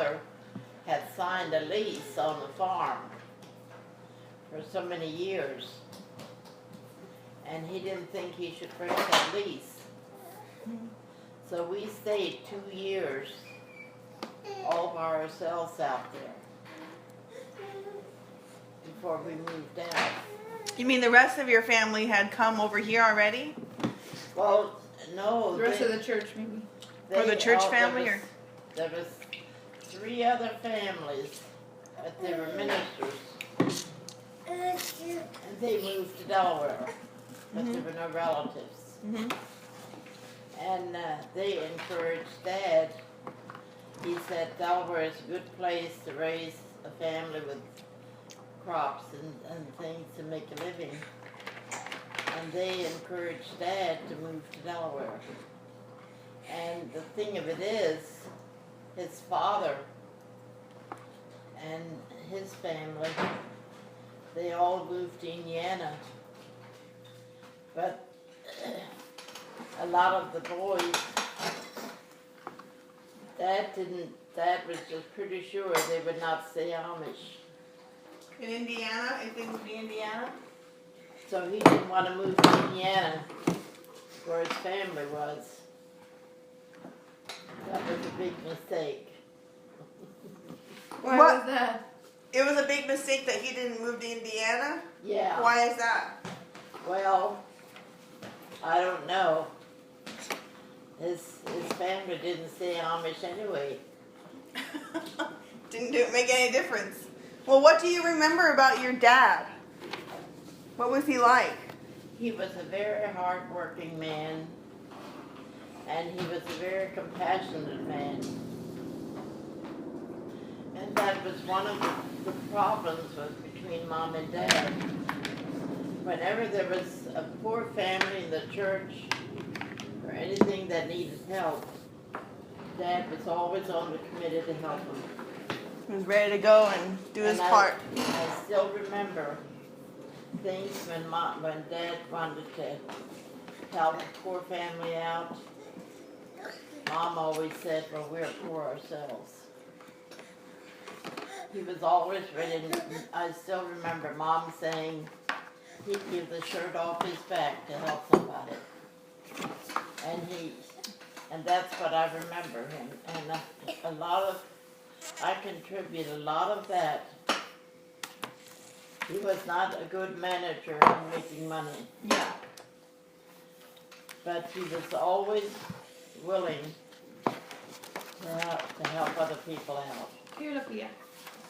father had signed a lease on the farm for so many years, and he didn't think he should break that lease. So we stayed 2 years all by ourselves out there before we moved out. You mean the rest of your family had come over here already? Well, no. The rest of the church, maybe. Or the church family? There was 3 other families, but they were ministers. And they moved to Delaware, but there were no relatives. Mm-hmm. And they encouraged Dad. He said Delaware is a good place to raise a family with crops and things to make a living. And they encouraged Dad to move to Delaware. And the thing of it is, his father and his family, they all moved to Indiana. But a lot of the boys, Dad was just pretty sure they would not stay Amish. In Indiana? If they moved to Indiana? So he didn't want to move to Indiana, where his family was. That was a big mistake. Why What? was that? It was a big mistake that he didn't move to Indiana? Yeah. Why is that? Well, I don't know. His family didn't stay Amish anyway. Didn't make any difference. Well, what do you remember about your dad? What was he like? He was a very hard-working man, and he was a very compassionate man. And that was one of the problems between Mom and Dad. Whenever there was a poor family in the church or anything that needed help, Dad was always on the committee to help them. He was ready to go and do his part. I still remember things when Dad wanted to help a poor family out. Mom always said, well, we're poor ourselves. He was always ready. I still remember Mom saying he'd give the shirt off his back to help somebody. And that's what I remember him. And I contribute a lot of that. He was not a good manager in making money. Yeah. But he was always willing to help other people out. Here, Aliyah.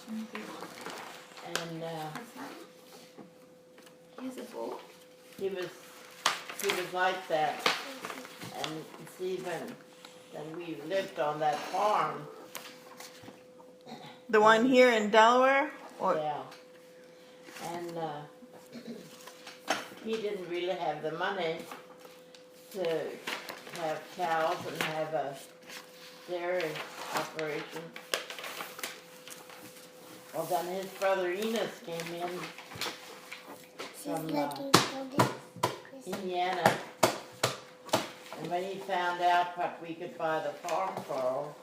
And Here's a bowl. he was like that. And see, when we lived on that farm. The one here in Delaware? Or Yeah. And he didn't really have the money to have cows and have a dairy operation. Well, then his brother Enos came in from Indiana. And when he found out what we could buy the farm for,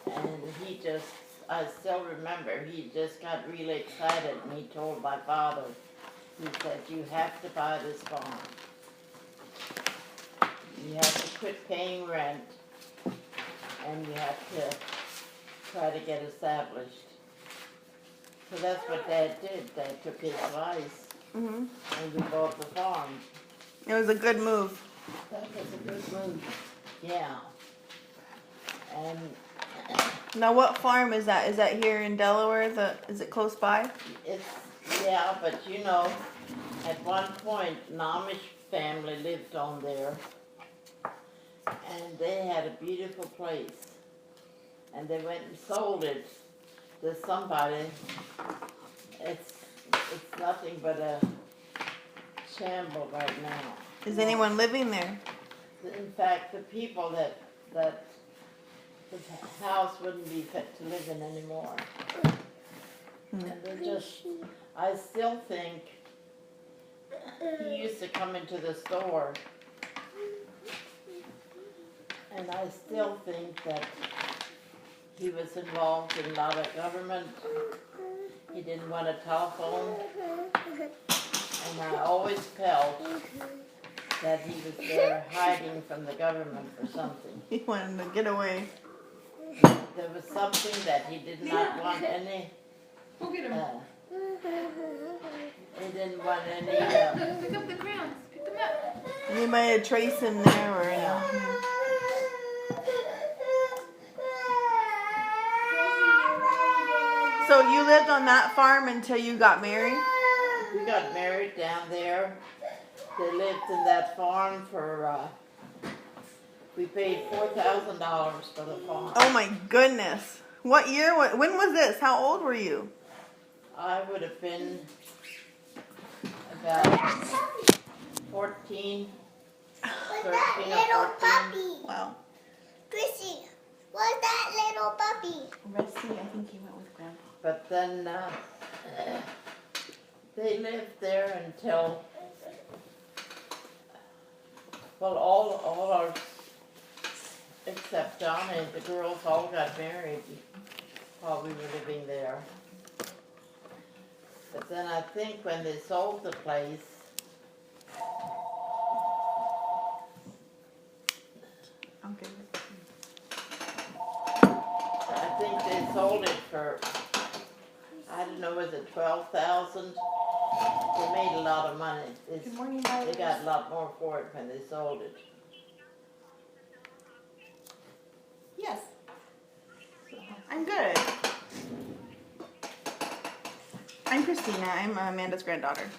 and I still remember, he just got really excited and he told my father, he said, you have to buy this farm. You have to quit paying rent and you have to try to get established. So that's what Dad did. Dad took his advice and we bought the farm. it was a good move. That was a good move. Yeah. And Now, what farm is that? Is that here in Delaware? Is it close by? yeah, but you know, at one point, an Amish family lived on there, and they had a beautiful place, and they went and sold it to somebody. It's nothing but a shamble right now. Is anyone living there? In fact, the people that the house wouldn't be fit to live in anymore. And they're just, I still think he used to come into the store, and I still think that he was involved in a lot of government. He didn't want a telephone. And I always felt that he was there hiding from the government for something. He wanted to get away. There was something that he did not want any. Go get him. He didn't want any. Pick up the crayons. Pick them up. Anybody to trace him there or So you lived on that farm until you got married? We got married down there. They lived in that farm for. We paid $4,000 for the farm. Oh my goodness. What year? When was this? How old were you? I would have been about 14, 13 or 14. Wow. Chrissy, what's that little puppy? Let's see. I think he went with Grandpa. But then they lived there until, well, all our, except Johnny, the girls all got married while we were living there. But then I think when they sold the place, Okay. I think they sold it for, I don't know, was it 12,000? They made a lot of money. Good morning, They guys. got a lot more for it when they sold it. Yes. I'm good. I'm Christina. I'm Amanda's granddaughter.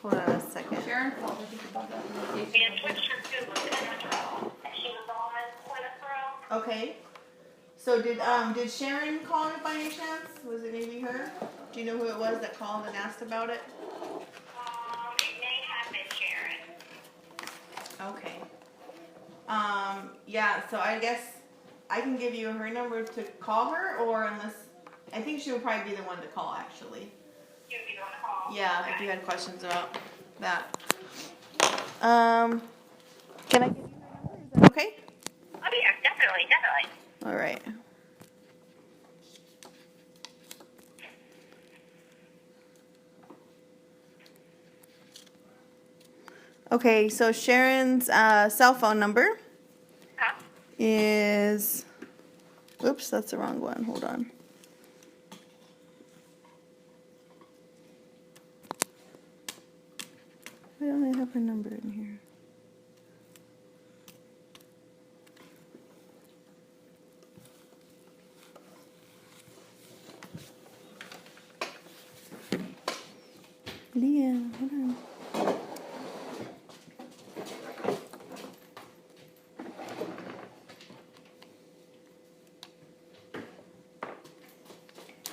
Hold on a second. Sharon called, I think, about that medication. Okay. So did Sharon call it by any chance? Was it maybe her? Do you know who it was that called and asked about it? It may have been Sharon. Okay. Yeah, so I guess I can give you her number to call her, or unless, I think she would probably be the one to call, actually. You want to call? Yeah, if you had questions about that. Can I give you her number? Is that okay? Oh yeah, definitely. All right. Okay, so Sharon's cell phone number is, oops, that's the wrong one. Hold on. Why don't I have her number in here? Aliyah, hold on.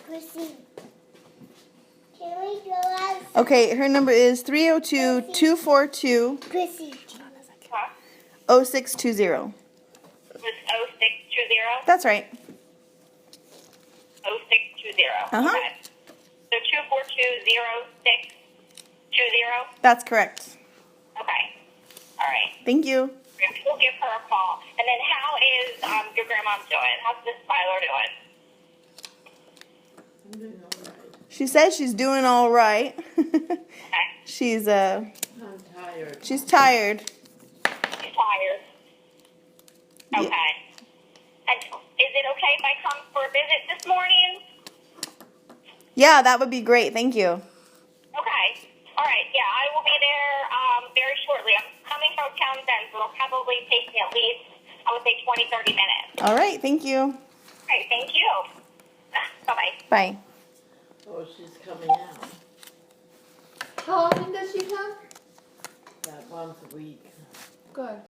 Chrissy, can we go out? Okay, her number is 302-242-0620. Chrissy. Oh, Was 0620? That's right. 0620. Uh-huh. Okay. So 242-0620? That's correct. Okay. All right. Thank you. We'll give her a call. And then how is your grandma doing? How's Miss Tyler doing? I'm doing all right. She says she's doing all right. Okay. She's I'm tired. she's tired. She's tired. Yeah. Okay. And is it okay if I come for a visit this morning? Yeah, that would be great. Thank you. Okay. All right. Yeah, I will be there very shortly. I'm coming from Townsend, so it'll probably take me at least, I would say, 20, 30 minutes. All right, thank you. All right. Thank you. Bye-bye. Bye. Oh, she's coming out. How often does she come? About once a week. Good.